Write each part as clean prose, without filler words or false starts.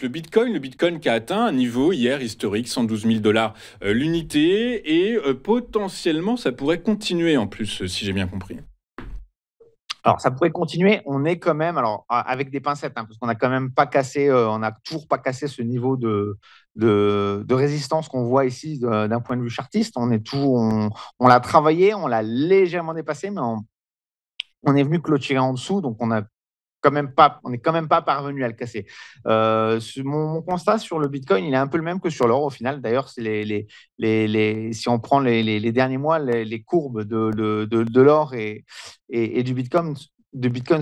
Le Bitcoin qui a atteint un niveau hier historique, 112 000 dollars l'unité, et potentiellement ça pourrait continuer en plus, si j'ai bien compris. Alors, ça pourrait continuer. On est quand même, alors avec des pincettes, hein, parce qu'on n'a quand même pas cassé, on n'a toujours pas cassé ce niveau de résistance qu'on voit ici d'un point de vue chartiste. On l'a travaillé, on l'a légèrement dépassé, mais on est venu clôturer en dessous, donc on n'est quand même pas parvenu à le casser. Mon constat sur le Bitcoin, il est un peu le même que sur l'or au final. D'ailleurs, c'est si on prend les derniers mois, les courbes de l'or et du Bitcoin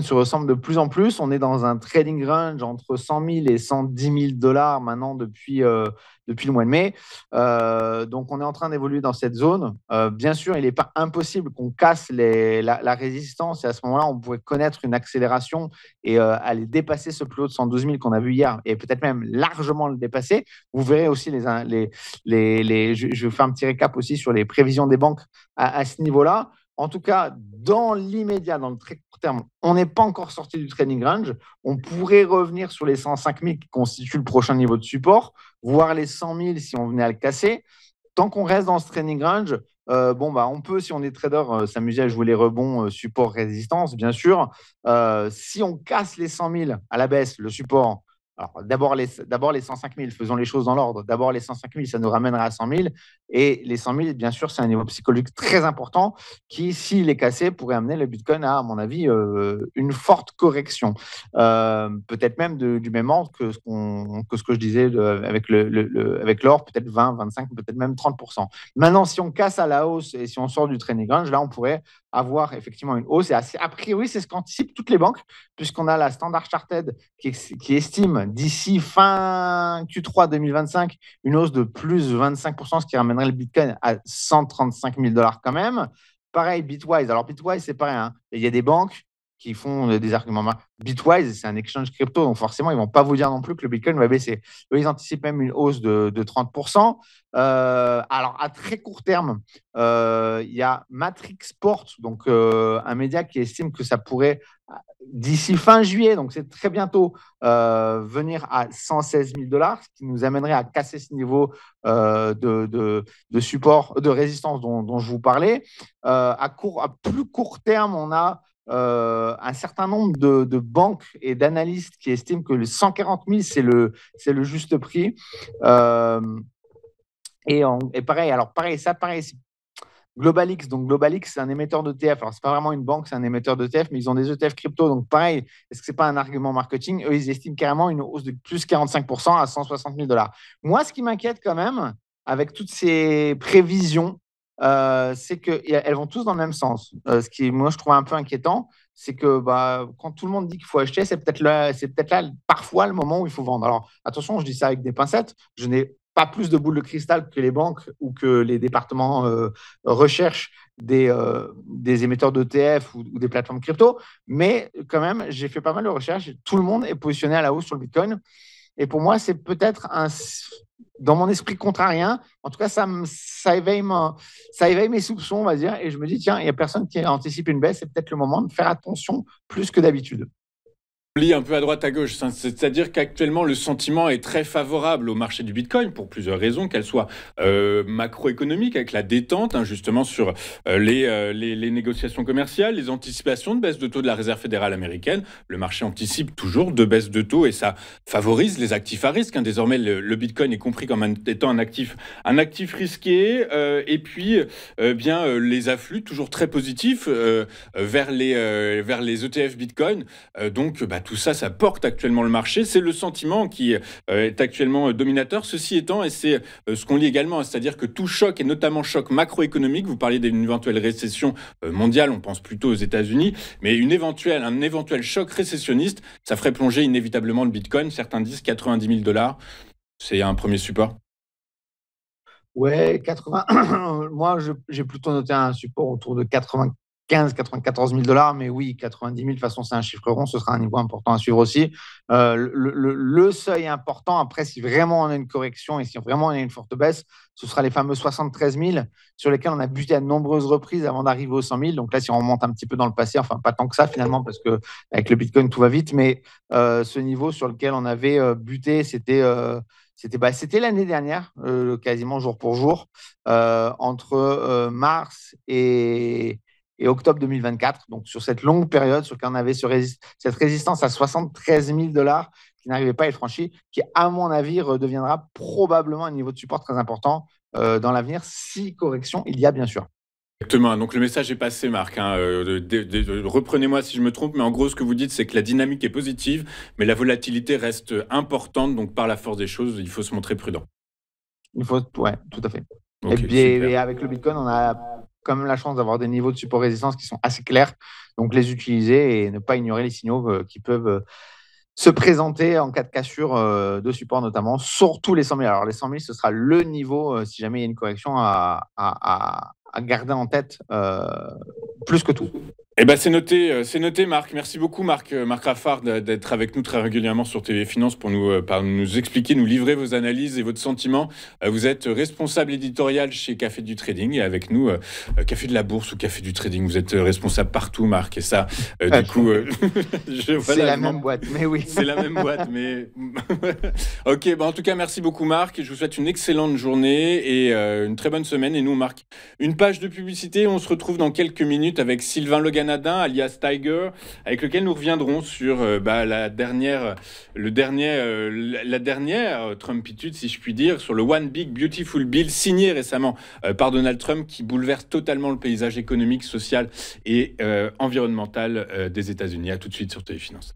se ressemblent de plus en plus. On est dans un trading range entre 100 000 et 110 000 dollars maintenant depuis le mois de mai. Donc, on est en train d'évoluer dans cette zone. Bien sûr, il n'est pas impossible qu'on casse la résistance et à ce moment-là, on pourrait connaître une accélération et aller dépasser ce plus haut de 112 000 qu'on a vu hier et peut-être même largement le dépasser. Vous verrez aussi je vais faire un petit récap aussi sur les prévisions des banques à ce niveau-là. En tout cas, dans l'immédiat, dans le très court terme, on n'est pas encore sorti du trading range. On pourrait revenir sur les 105 000 qui constituent le prochain niveau de support, voire les 100 000 si on venait à le casser. Tant qu'on reste dans ce trading range, on peut, si on est trader, s'amuser à jouer les rebonds support-résistance, bien sûr. Si on casse les 100 000 à la baisse, le support, alors d'abord les 105 000, faisons les choses dans l'ordre. D'abord les 105 000, ça nous ramènera à 100 000. Et les 100 000, bien sûr, c'est un niveau psychologique très important qui, s'il est cassé, pourrait amener le Bitcoin à mon avis, une forte correction. Peut-être même du même ordre que ce que je disais avec l'or, peut-être 20, 25, peut-être même 30%. Maintenant, si on casse à la hausse et si on sort du trading range, là, on pourrait avoir effectivement une hausse. A priori, c'est ce qu'anticipent toutes les banques, puisqu'on a la Standard Chartered qui estime d'ici fin Q3 2025 une hausse de plus 25%, ce qui ramènerait le Bitcoin à 135 000 dollars quand même. Pareil, Bitwise. Alors, Bitwise, c'est pareil, hein. Il y a des banques qui font des arguments. Bitwise, c'est un exchange crypto, donc forcément, ils ne vont pas vous dire non plus que le Bitcoin va baisser. Eux, ils anticipent même une hausse de 30%. Alors, à très court terme, il y a Matrix Sport, donc un média qui estime que ça pourrait, d'ici fin juillet, donc c'est très bientôt, venir à 116 000 dollars, ce qui nous amènerait à casser ce niveau de support, de résistance dont je vous parlais. À plus court terme, on a un certain nombre de banques et d'analystes qui estiment que les 140 000, c'est le juste prix. Euh, et pareil, c'est GlobalX. Donc, GlobalX, c'est un émetteur d'ETF. Alors, ce n'est pas vraiment une banque, c'est un émetteur d'ETF, mais ils ont des ETF crypto. Donc, pareil, est-ce que ce n'est pas un argument marketing? Eux, ils estiment carrément une hausse de plus 45% à 160 000 dollars. Moi, ce qui m'inquiète quand même, avec toutes ces prévisions, c'est qu'elles vont tous dans le même sens. Ce qui, moi, je trouve un peu inquiétant, c'est que quand tout le monde dit qu'il faut acheter, c'est peut-être là parfois le moment où il faut vendre. Alors, attention, je dis ça avec des pincettes. Je n'ai pas plus de boules de cristal que les banques ou que les départements recherche des émetteurs d'ETF ou des plateformes crypto, mais quand même, j'ai fait pas mal de recherches. Tout le monde est positionné à la hausse sur le Bitcoin. Et pour moi, c'est peut-être dans mon esprit contrarien, en tout cas, ça éveille mes soupçons, on va dire, et je me dis, tiens, il n'y a personne qui anticipe une baisse, c'est peut-être le moment de faire attention plus que d'habitude. On lit un peu à droite à gauche, c'est-à-dire qu'actuellement le sentiment est très favorable au marché du Bitcoin pour plusieurs raisons, qu'elles soient macroéconomiques avec la détente justement sur les négociations commerciales, les anticipations de baisse de taux de la Réserve fédérale américaine. Le marché anticipe toujours de baisse de taux et ça favorise les actifs à risque. Désormais, le Bitcoin est compris comme étant un actif risqué. Et puis, les afflux toujours très positifs vers les ETF Bitcoin. Donc, tout ça, ça porte actuellement le marché. C'est le sentiment qui est actuellement dominateur. Ceci étant, et c'est ce qu'on lit également, c'est-à-dire que tout choc, et notamment choc macroéconomique, vous parliez d'une éventuelle récession mondiale, on pense plutôt aux États-Unis, mais un éventuel choc récessionniste, ça ferait plonger inévitablement le Bitcoin. Certains disent 90 000 dollars. C'est un premier support. Ouais, 80. Moi, j'ai plutôt noté un support autour de 80, 94 000 $, mais oui, 90 000, de toute façon, c'est un chiffre rond, ce sera un niveau important à suivre aussi. Le seuil important, après, si vraiment on a une correction et si vraiment on a une forte baisse, ce sera les fameux 73 000 sur lesquels on a buté à de nombreuses reprises avant d'arriver aux 100 000. Donc là, si on remonte un petit peu dans le passé, enfin, pas tant que ça finalement, parce qu'avec le Bitcoin, tout va vite, mais ce niveau sur lequel on avait buté, c'était l'année dernière, quasiment jour pour jour, entre mars et octobre 2024. Donc, sur cette longue période, sur laquelle on avait cette résistance à 73 000 $ qui n'arrivait pas à être franchie, qui, à mon avis, redeviendra probablement un niveau de support très important dans l'avenir, si correction il y a, bien sûr. Exactement. Donc le message est passé, Marc, hein. Reprenez-moi si je me trompe, mais en gros, ce que vous dites, c'est que la dynamique est positive, mais la volatilité reste importante. Donc par la force des choses, il faut se montrer prudent. Ouais, tout à fait. Ok, Et super. avec le Bitcoin, on a quand même la chance d'avoir des niveaux de support-résistance qui sont assez clairs. Donc, les utiliser et ne pas ignorer les signaux qui peuvent se présenter en cas de cassure de support, notamment, surtout les 100 000. Alors, les 100 000, ce sera le niveau, si jamais il y a une correction, à garder en tête plus que tout. Eh ben c'est noté, Marc. Merci beaucoup, Marc Raffard, d'être avec nous très régulièrement sur TV Finance pour nous expliquer, nous livrer vos analyses et votre sentiment. Vous êtes responsable éditorial chez Café du Trading et avec nous, Café de la Bourse ou Café du Trading. Vous êtes responsable partout, Marc. Et ça, du coup, c'est la même boîte, mais oui. C'est la même boîte, mais ok. En tout cas, merci beaucoup, Marc. Je vous souhaite une excellente journée et une très bonne semaine. Et nous, Marc, une page de publicité. On se retrouve dans quelques minutes avec Sylvain Logan, alias Tiger, avec lequel nous reviendrons sur la dernière Trumpitude, si je puis dire, sur le One Big Beautiful Bill signé récemment par Donald Trump, qui bouleverse totalement le paysage économique, social et environnemental des États-Unis. À tout de suite sur TV Finance.